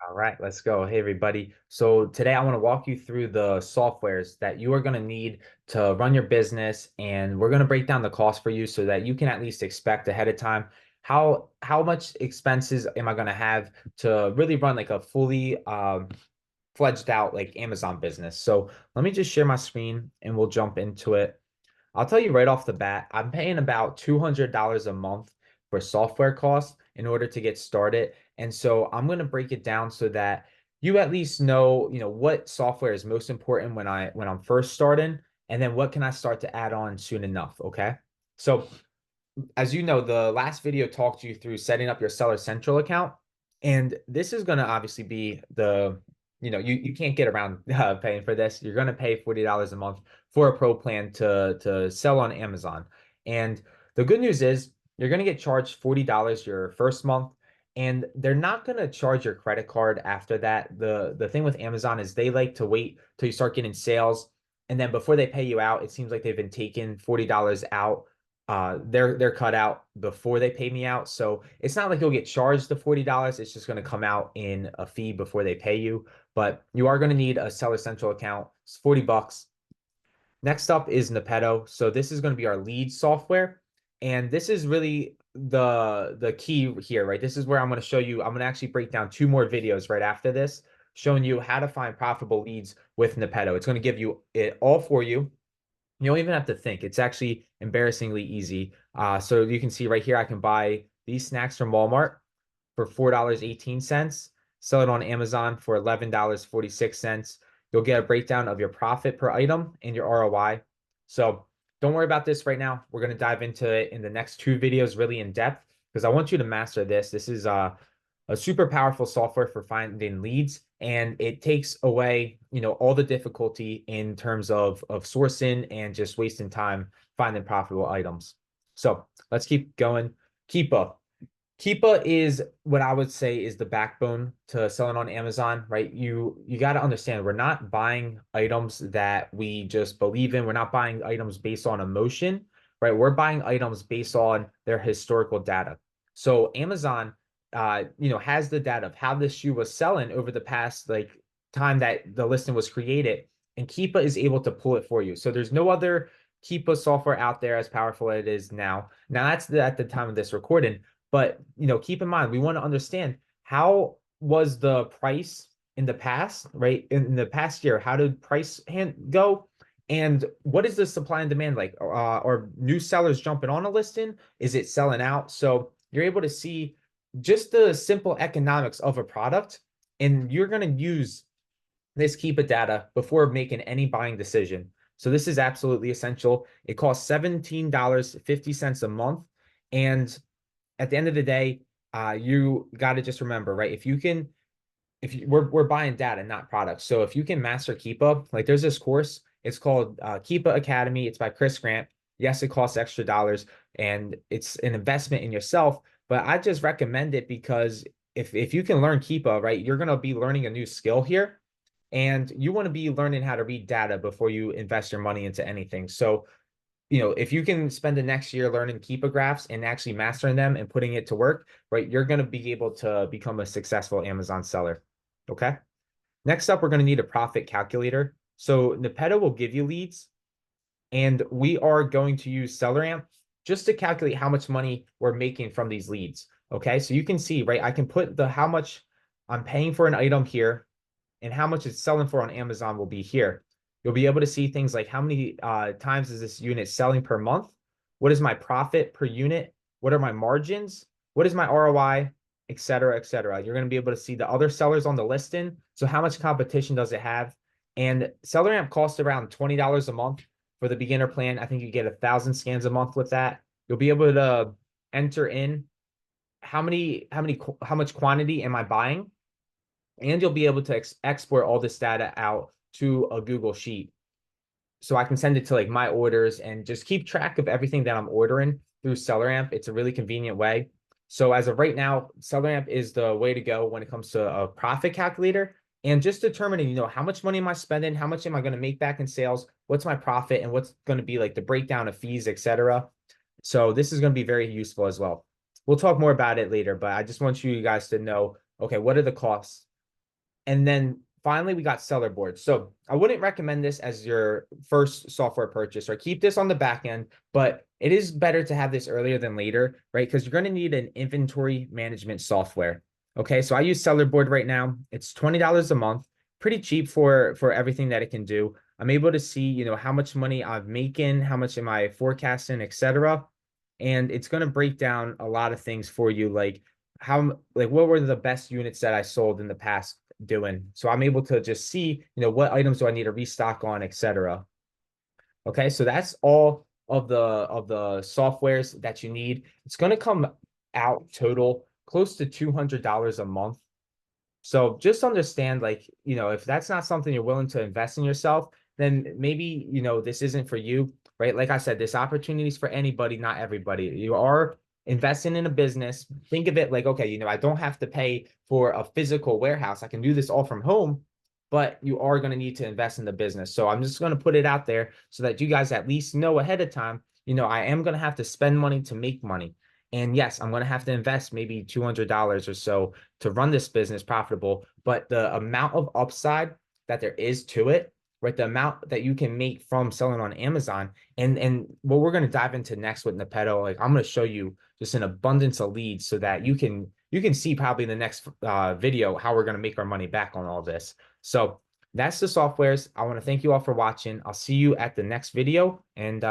All right, let's go. Hey, everybody. So today I want to walk you through the softwares that you are going to need to run your business, and we're going to break down the cost for you so that you can at least expect ahead of time how much expenses am I going to have to really run like a fully fledged out like Amazon business. So let me just share my screen and we'll jump into it. I'll tell you right off the bat, I'm paying about $200 a month for software costs in order to get started. And so I'm going to break it down so that you at least know, what software is most important when I'm first starting, and then what can I start to add on soon enough, okay? So as you know, the last video talked you through setting up your Seller Central account. And this is going to obviously be you can't get around paying for this. You're going to pay $40 a month for a pro plan to sell on Amazon. And the good news is you're going to get charged $40 your first month. And they're not going to charge your credit card after that. The thing with Amazon is they like to wait till you start getting sales. And then before they pay you out, it seems like they've been taking $40 out, they're cut out before they pay me out. So it's not like you'll get charged the $40. It's just going to come out in a fee before they pay you. But you are going to need a Seller Central account. It's 40 bucks. Next up is Nepeto. So this is going to be our lead software. And this is really the key here, right? This is where I'm going to show you, I'm going to actually break down two more videos right after this, showing you how to find profitable leads with Nepeto. It's going to give you it all for you. You don't even have to think. It's actually embarrassingly easy. So you can see right here, I can buy these snacks from Walmart for $4.18, sell it on Amazon for $11.46. You'll get a breakdown of your profit per item and your ROI. So don't worry about this right now. We're going to dive into it in the next two videos really in depth because I want you to master this. This is a super powerful software for finding leads, and it takes away all the difficulty in terms of sourcing and just wasting time finding profitable items. So let's keep going. Keepa. Keepa is what I would say is the backbone to selling on Amazon, right? You got to understand we're not buying items that we just believe in. We're not buying items based on emotion, right? We're buying items based on their historical data. So Amazon has the data of how this shoe was selling over the past like time that the listing was created, and Keepa is able to pull it for you. So there's no other Keepa software out there as powerful as it is now. Now that's at the time of this recording. But keep in mind, we want to understand how was the price in the past, right? In the past year, how did price go? And what is the supply and demand like? Are new sellers jumping on a listing? Is it selling out? So you're able to see just the simple economics of a product, and you're going to use this Keepa data before making any buying decision. So this is absolutely essential. It costs $17.50 a month, and at the end of the day, you got to just remember, right? We're buying data, not products. So if you can master Keepa, like there's this course, it's called Keepa Academy. It's by Chris Grant. Yes, it costs extra dollars and it's an investment in yourself, but I just recommend it because if you can learn Keepa, right, you're gonna be learning a new skill here, and you want to be learning how to read data before you invest your money into anything. So if you can spend the next year learning Keepa graphs and actually mastering them and putting it to work, right, you're going to be able to become a successful Amazon seller. Okay. Next up, we're going to need a profit calculator. So Nepeto will give you leads, and we are going to use SellerAmp just to calculate how much money we're making from these leads. Okay. So you can see, right, I can put the how much I'm paying for an item here and how much it's selling for on Amazon will be here. You'll be able to see things like how many times is this unit selling per month? What is my profit per unit? What are my margins? What is my ROI? Et cetera, et cetera. You're going to be able to see the other sellers on the listing. So how much competition does it have? And SellerAmp costs around $20 a month for the beginner plan. I think you get 1,000 scans a month with that. You'll be able to enter in how much quantity am I buying, and you'll be able to export all this data out to a Google Sheet. So I can send it to like my orders and just keep track of everything that I'm ordering through SellerAmp. It's a really convenient way. So as of right now, SellerAmp is the way to go when it comes to a profit calculator and just determining, how much money am I spending? How much am I going to make back in sales? What's my profit and what's going to be like the breakdown of fees, etc. So this is going to be very useful as well. We'll talk more about it later, but I just want you guys to know, okay, what are the costs? And then finally, we got seller boards. So I wouldn't recommend this as your first software purchase, or keep this on the back end, but it is better to have this earlier than later, right? Because you're going to need an inventory management software. Okay, so I use seller board right now. It's $20 a month, pretty cheap for everything that it can do. I'm able to see, how much money I'm making, how much am I forecasting, etc. And it's going to break down a lot of things for you, like what were the best units that I sold in the past doing. So I'm able to just see, what items do I need to restock on, etc. Okay, so that's all of the softwares that you need. It's going to come out total close to $200 a month. So just understand, like, if that's not something you're willing to invest in yourself, then maybe, this isn't for you, right? Like I said, this opportunity is for anybody, not everybody. You are investing in a business. Think of it like, okay, I don't have to pay for a physical warehouse. I can do this all from home, but you are going to need to invest in the business. So I'm just going to put it out there so that you guys at least know ahead of time, I am going to have to spend money to make money. And yes, I'm going to have to invest maybe $200 or so to run this business profitable, but the amount of upside that there is to it, right? The amount that you can make from selling on Amazon, and what we're going to dive into next with Nepeto, like I'm going to show you just an abundance of leads so that you can see probably in the next video how we're going to make our money back on all this. So that's the softwares. I want to thank you all for watching. I'll see you at the next video, and